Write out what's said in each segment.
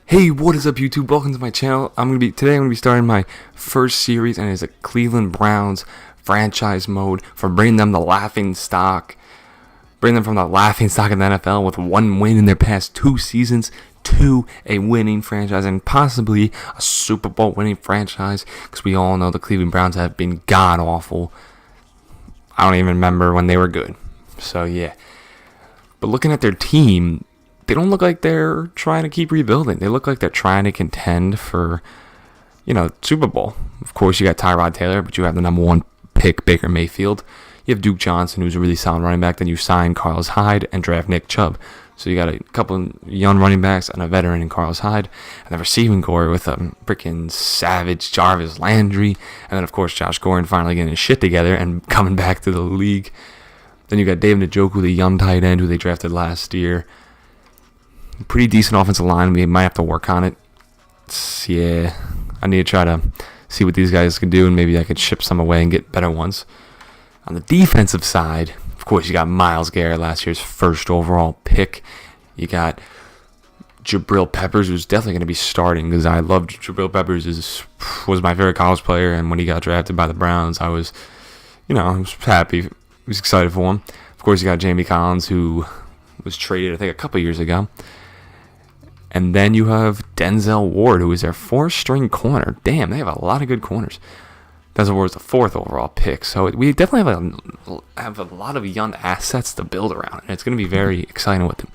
Hey, what is up, YouTube? Welcome to my channel. Today I'm gonna be starting my first series, and it's a Cleveland Browns franchise mode for bringing them from the laughing stock in the NFL with one win in their past 2 seasons to a winning franchise and possibly a Super Bowl winning franchise, because we all know the Cleveland Browns have been god awful. I don't even remember when they were good. So yeah, but looking at their team, they don't look like they're trying to keep rebuilding. They look like they're trying to contend for, Super Bowl. Of course, you got Tyrod Taylor, but you have the number one pick, Baker Mayfield. You have Duke Johnson, who's a really solid running back. Then you sign Carlos Hyde and draft Nick Chubb. So you got a couple of young running backs and a veteran in Carlos Hyde. And the receiving core with a freaking savage Jarvis Landry. And then, of course, Josh Gordon finally getting his shit together and coming back to the league. Then you got David Njoku, the young tight end who they drafted last year. Pretty decent offensive line. We might have to work on it. I need to try to see what these guys can do, and maybe I could ship some away and get better ones. On the defensive side, of course, you got Myles Garrett, last year's first overall pick. You got Jabril Peppers, who's definitely going to be starting, because I loved Jabril Peppers. Was my favorite college player, and when he got drafted by the Browns, I was happy. I was excited for him. Of course, you got Jamie Collins, who was traded, I think, a couple years ago. And then you have Denzel Ward, who is their fourth-string corner. Damn, they have a lot of good corners. Denzel Ward is the fourth overall pick. So we definitely have a lot of young assets to build around. And it's going to be very exciting with them.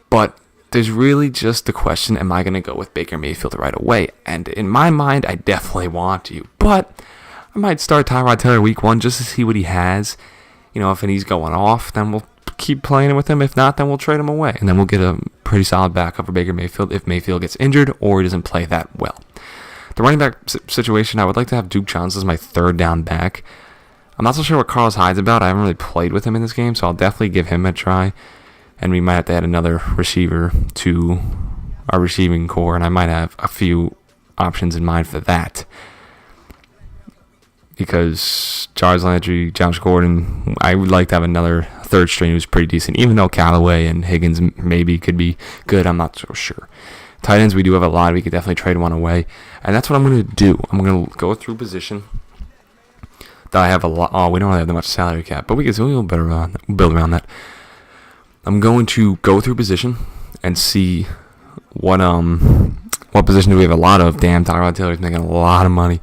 But there's really just the question, am I going to go with Baker Mayfield right away? And in my mind, I definitely want to. But I might start Tyrod Taylor week 1 just to see what he has. If he's going off, then we'll keep playing with him. If not, then we'll trade him away, and then we'll get a pretty solid backup for Baker Mayfield if Mayfield gets injured or he doesn't play that well. The running back situation, I would like to have Duke Johnson as my third down back. I'm not so sure what Carlos Hyde's about. I haven't really played with him in this game, so I'll definitely give him a try. And we might have to add another receiver to our receiving core, and I might have a few options in mind for that. Because Jarvis Landry, Josh Gordon, I would like to have another third string who's pretty decent, even though Callaway and Higgins maybe could be good. I'm not so sure. Tight ends, we do have a lot. We could definitely trade one away. And that's what I'm going to do. I'm going to go through position that I have a lot. Oh, we don't really have that much salary cap, but we can do a little better build around that. I'm going to go through position and see what position do we have a lot of. Damn, Tyrod Taylor's making a lot of money.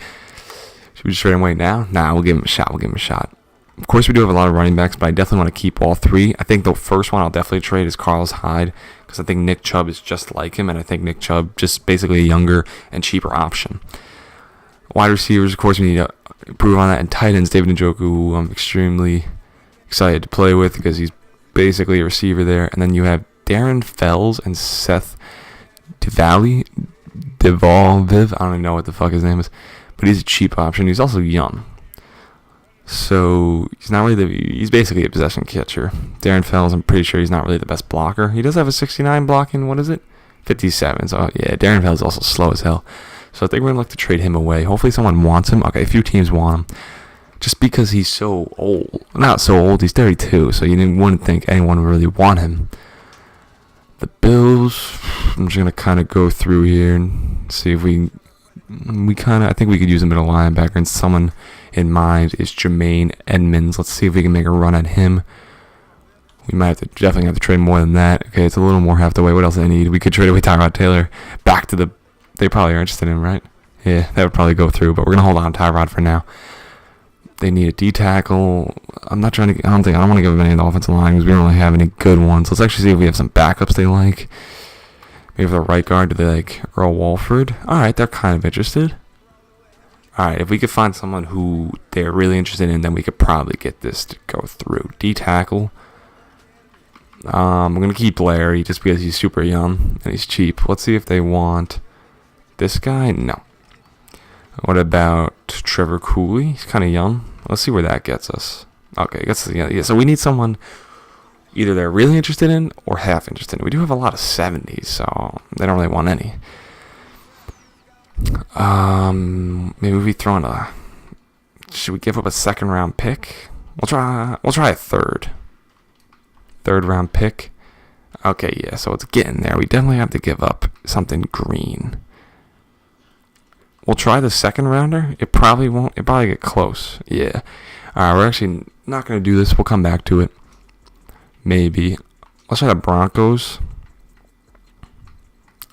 Should we just trade him away now? Nah, we'll give him a shot. Of course, we do have a lot of running backs, but I definitely want to keep all three. I think the first one I'll definitely trade is Carlos Hyde, because I think Nick Chubb is just like him, and I think Nick Chubb just basically a younger and cheaper option. Wide receivers, of course, we need to improve on that. And tight ends, David Njoku, who I'm extremely excited to play with, because he's basically a receiver there. And then you have Darren Fells and Seth Devalviv. I don't even know what the fuck his name is. But he's a cheap option. He's also young. So he's basically a possession catcher. Darren Fells, I'm pretty sure he's not really the best blocker. He does have a 69 blocking, 57. So yeah, Darren Fells is also slow as hell. So I think we're going to look to trade him away. Hopefully someone wants him. Okay, a few teams want him. Just because he's so old. Not so old, he's 32. So you wouldn't think anyone would really want him. The Bills, I'm just going to kind of go through here and see if I think we could use a middle linebacker, and someone in mind is Jermaine Edmonds. Let's see if we can make a run at him. We might definitely have to trade more than that. Okay, it's a little more half the way. What else do they need? We could trade away Tyrod Taylor back to they probably are interested in him, right? Yeah, that would probably go through, but we're going to hold on to Tyrod for now. They need a D tackle. I don't want to give them any of the offensive line because we don't really have any good ones. Let's actually see if we have some backups they like. Maybe for the right guard, do they like Earl Walford? Alright, they're kind of interested. Alright, if we could find someone who they're really interested in, then we could probably get this to go through. D-tackle. I'm going to keep Larry just because he's super young and he's cheap. Let's see if they want this guy. No. What about Trevor Cooley? He's kind of young. Let's see where that gets us. Okay, so we need someone either they're really interested in or half interested in. We do have a lot of 70s, so they don't really want any. Maybe we throw in should we give up a second round pick? We'll try a third round pick. Okay, yeah, so it's getting there. We definitely have to give up something green. We'll try the second rounder. It probably won't. It probably get close. Yeah. Alright, we're actually not going to do this. We'll come back to it. Maybe. Let's try the Broncos.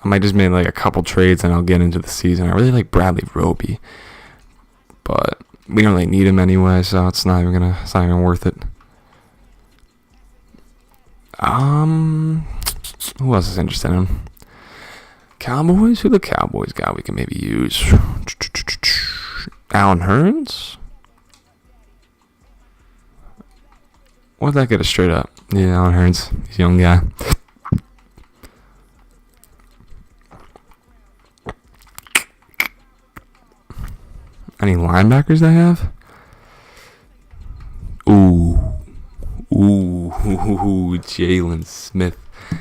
I might just make like a couple trades and I'll get into the season. I really like Bradley Roby. But we don't really need him anyway, so it's not even worth it. Who else is interested in? Cowboys? Who the Cowboys got we can maybe use? Allen Hurns? Or did that get us straight up? Yeah, Allen Hurns. He's a young guy. Any linebackers they have? Ooh, Jalen Smith.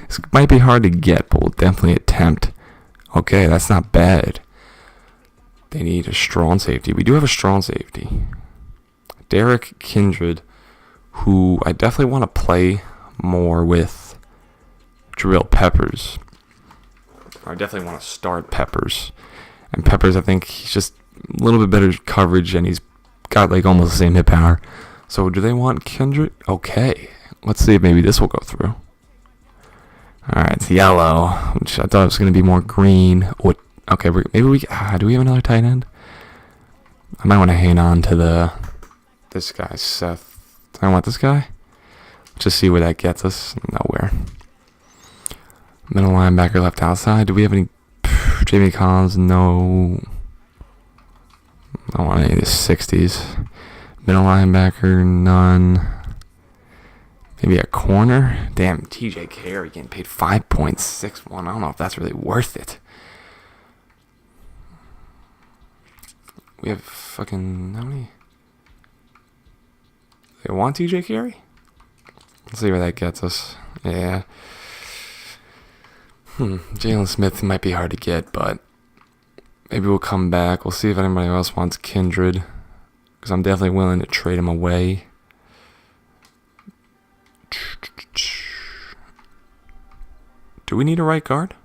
This might be hard to get, but we'll definitely attempt. Okay, that's not bad. They need a strong safety. We do have a strong safety. Derek Kindred, who I definitely want to play more with Jabril Peppers. I definitely want to start Peppers. And Peppers, I think he's just a little bit better coverage, and he's got like almost the same hit power. So do they want Kindred? Okay. Let's see if maybe this will go through. Alright, it's yellow, which I thought it was going to be more green. What? Okay, maybe we... do we have another tight end? I might want to hang on to this guy, Seth. Do I want this guy? Just see where that gets us. Nowhere. Middle linebacker left outside. Do we have any... Jamie Collins? No. I don't want any of the 60s. Middle linebacker? None. Maybe a corner? Damn, TJ Carey getting paid 5.61. I don't know if that's really worth it. We have fucking... How many? They want TJ Carey? Let's see where that gets us. Yeah. Jalen Smith might be hard to get, but maybe we'll come back. We'll see if anybody else wants Kindred, because I'm definitely willing to trade him away. Do we need a right guard?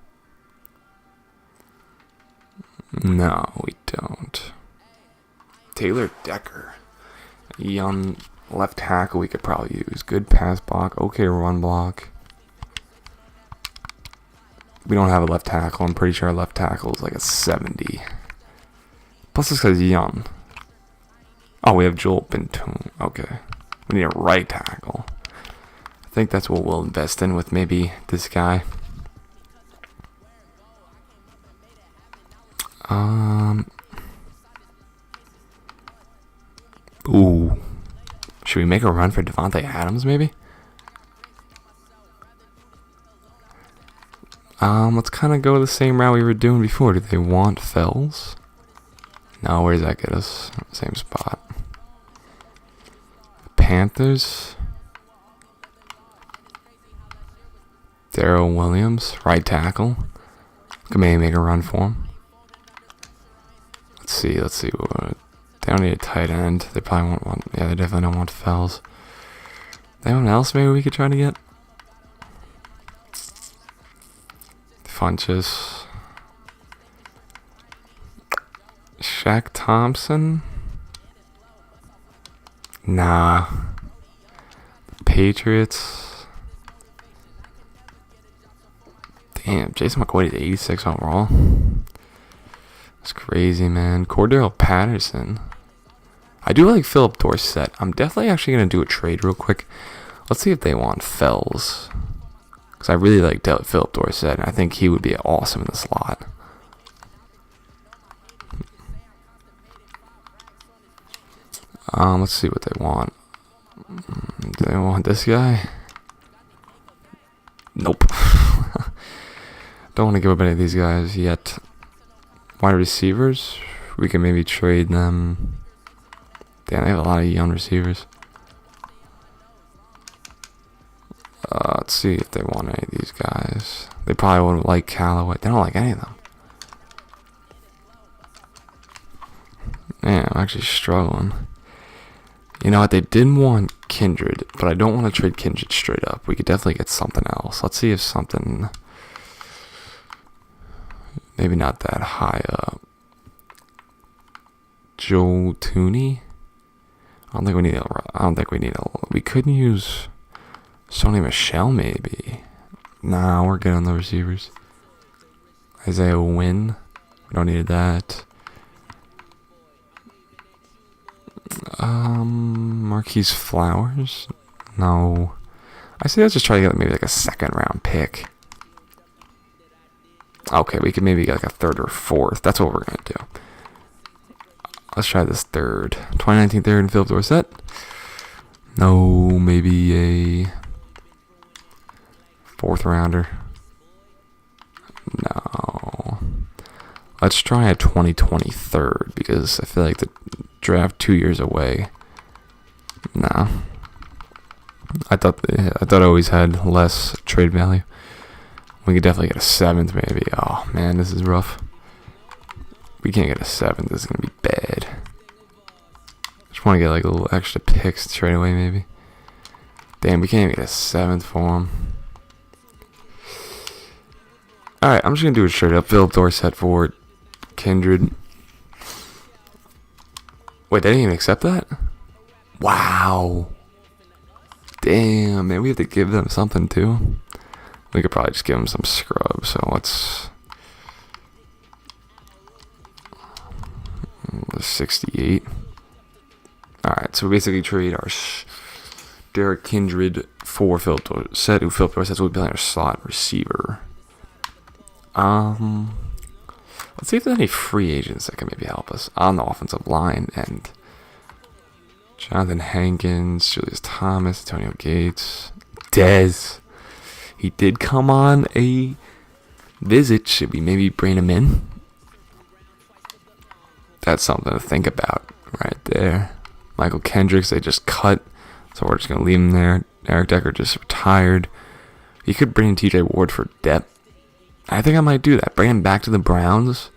No, we don't. Taylor Decker, young left tackle we could probably use. Good pass block, okay run block. We don't have a left tackle. I'm pretty sure our left tackle is like a 70. Plus this guy's young. Oh, we have Joel Bentoon. Okay. We need a right tackle. I think that's what we'll invest in with maybe this guy. Ooh. Should we make a run for Devontae Adams maybe? Let's kind of go the same route we were doing before. Do they want Fells? No, where does that get us? Same spot. Panthers. Darrell Williams, right tackle. Could maybe make a run for him. Let's see. They don't need a tight end. They probably won't want... Yeah, they definitely don't want Fells. Anyone else maybe we could try to get? Funches. Shaq Thompson? Nah. Patriots. Damn, Jason McCoy is 86 overall. That's crazy, man. Cordero Patterson. I do like Philip Dorsett. I'm definitely actually going to do a trade real quick. Let's see if they want Fells. Because I really like Philip Dorsett, and I think he would be awesome in the slot. Let's see what they want. Do they want this guy? Nope. Don't want to give up any of these guys yet. Wide receivers? We can maybe trade them. Damn, they have a lot of young receivers. Let's see if they want any of these guys. They probably wouldn't like Callaway. They don't like any of them. Man, I'm actually struggling. You know what? They didn't want Kindred, but I don't want to trade Kindred straight up. We could definitely get something else. Let's see if something... Maybe not that high up. Joe Tooney? I don't think we need a... We could use Sony Michel, maybe. Nah, we're good on the receivers. Isaiah Wynn. We don't need that. Marquise Flowers? No. I say let's just try to get maybe like a second round pick. Okay, we could maybe get like a third or fourth. That's what we're going to do. Let's try this third. 2019 third and Philip Dorsett. No, maybe a fourth rounder. No. Let's try a 2020 third because I feel like the draft 2 years away. Nah. I thought it always had less trade value. We could definitely get a seventh maybe. Oh man, this is rough. We can't get a seventh. This is gonna be bad. Just want to get like a little extra picks straight away maybe. Damn, we can't even get a seventh for him. Alright, I'm just gonna do it straight up. Philip Dorsett for Kindred. Wait, they didn't even accept that? Wow. Damn, man, we have to give them something too. We could probably just give them some scrub, so let's... 68. Alright, so we basically trade our Derek Kindred for Philip Dorsett, who Philip Dorsett will be playing our slot receiver. Let's see if there's any free agents that can maybe help us on the offensive line. And Jonathan Hankins, Julius Thomas, Antonio Gates, Dez. He did come on a visit. Should we maybe bring him in? That's something to think about right there. Michael Kendricks, they just cut, so we're just going to leave him there. Eric Decker just retired. You could bring in TJ Ward for depth. I think I might do that. Bring him back to the Browns.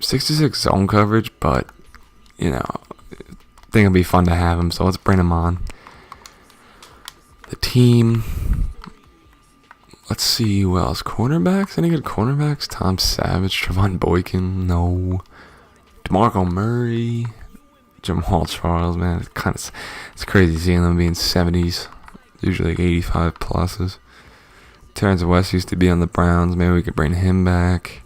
66 zone coverage, but, you know, I think it'll be fun to have him, so let's bring him on. The team. Let's see who else. Cornerbacks? Any good cornerbacks? Tom Savage, Trevon Boykin, no. DeMarco Murray, Jamal Charles, man. It's crazy seeing them being 70s. Usually like 85 pluses. Terrence West used to be on the Browns. Maybe we could bring him back.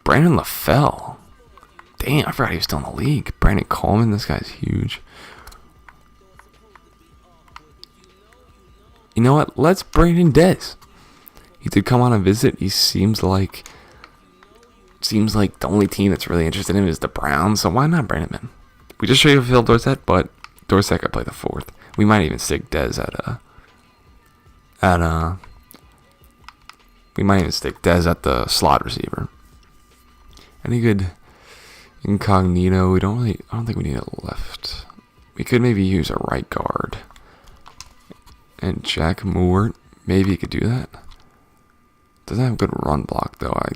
Brandon LaFell. Damn, I forgot he was still in the league. Brandon Coleman, this guy's huge. You know what? Let's bring in Dez. He did come on a visit. He seems like the only team that's really interested in him is the Browns. So why not bring him in? We just traded Phil Dorsett, but Dorsett could play the fourth. We might even stick Dez we might even stick Dez at the slot receiver. Any good incognito? I don't think we need a left. We could maybe use a right guard. And Jack Moore, maybe he could do that. Doesn't have a good run block though. I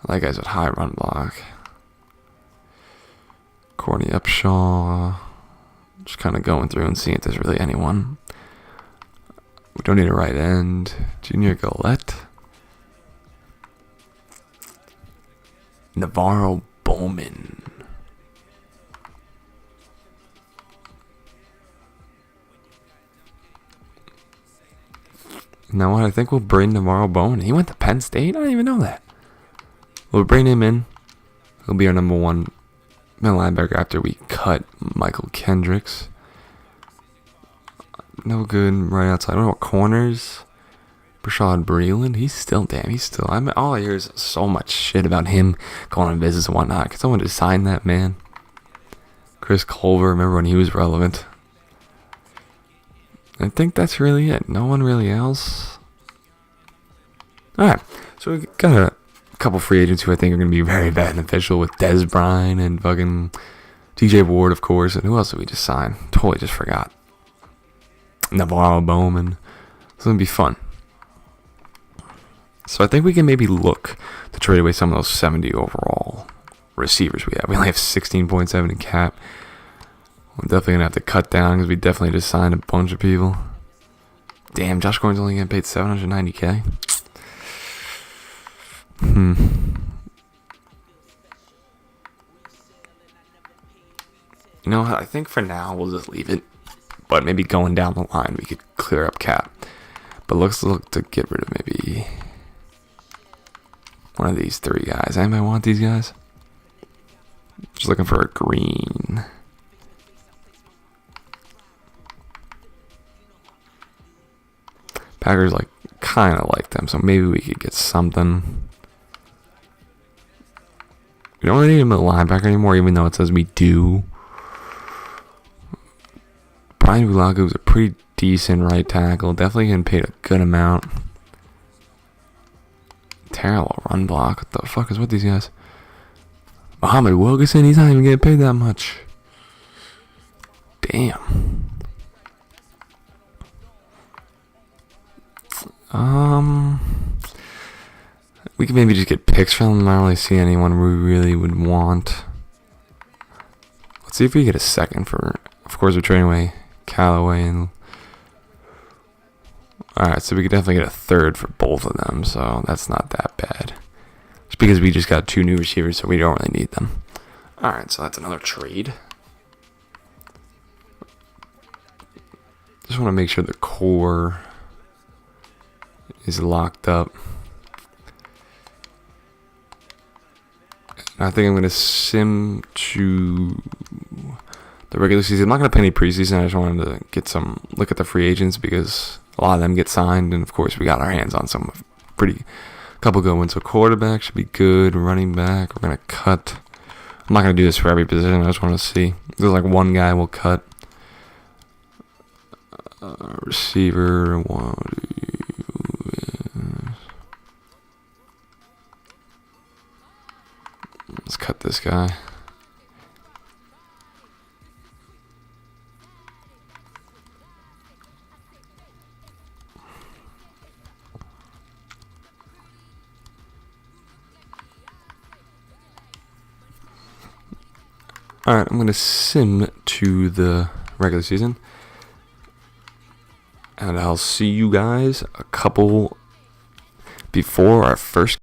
like guys with high run block. Courtney Upshaw. Just kind of going through and seeing if there's really anyone. We don't need a right end. Junior Gillette. Navarro Bowman. You know what? I think we'll bring Navarro Bowman. He went to Penn State? I didn't even know that. We'll bring him in. He'll be our number one middle linebacker after we cut Michael Kendricks. No good right outside. I don't know what corners. Brashad Breeland. All I hear is so much shit about him going on visits and whatnot. Could someone just sign that man? Chris Culver. Remember when he was relevant? I think that's really it. No one really else. Alright. So we got a couple free agents who I think are going to be very beneficial with Dez Bryant and fucking TJ Ward, of course. And who else did we just sign? Totally just forgot. Navarro Bowman. It's going to be fun. So I think we can maybe look to trade away some of those 70 overall receivers we have. We only have 16.7 in cap. We're definitely going to have to cut down because we definitely just signed a bunch of people. Damn, Josh Gordon's only getting paid $790K. You know, I think for now we'll just leave it. But maybe going down the line we could clear up cap. But let's look to get rid of maybe one of these three guys. Anybody want these guys? Just looking for a green. Packers kind of like them, so maybe we could get something. We don't really need him at linebacker anymore, even though it says we do. Brian Bulaga was a pretty decent right tackle. Definitely getting paid a good amount. Terrible run block. What the fuck is with these guys? Muhammad Wilkerson, he's not even getting paid that much. Damn. We could maybe just get picks from them. I don't really see anyone we really would want. Let's see if we get a second for. Of course, we're trading away Callaway and. Alright, so we could definitely get a third for both of them, so that's not that bad. It's because we just got 2 new receivers, so we don't really need them. Alright, so that's another trade. Just want to make sure the core is locked up. I think I'm going to sim to the regular season. I'm not going to play any preseason. I just wanted to get some look at the free agents because a lot of them get signed. And, of course, we got our hands on some couple good ones. So quarterback should be good. Running back, we're going to cut. I'm not going to do this for every position. I just want to see. There's one guy we'll cut. Receiver, let's cut this guy. Alright, I'm going to sim to the regular season. And I'll see you guys a couple before our first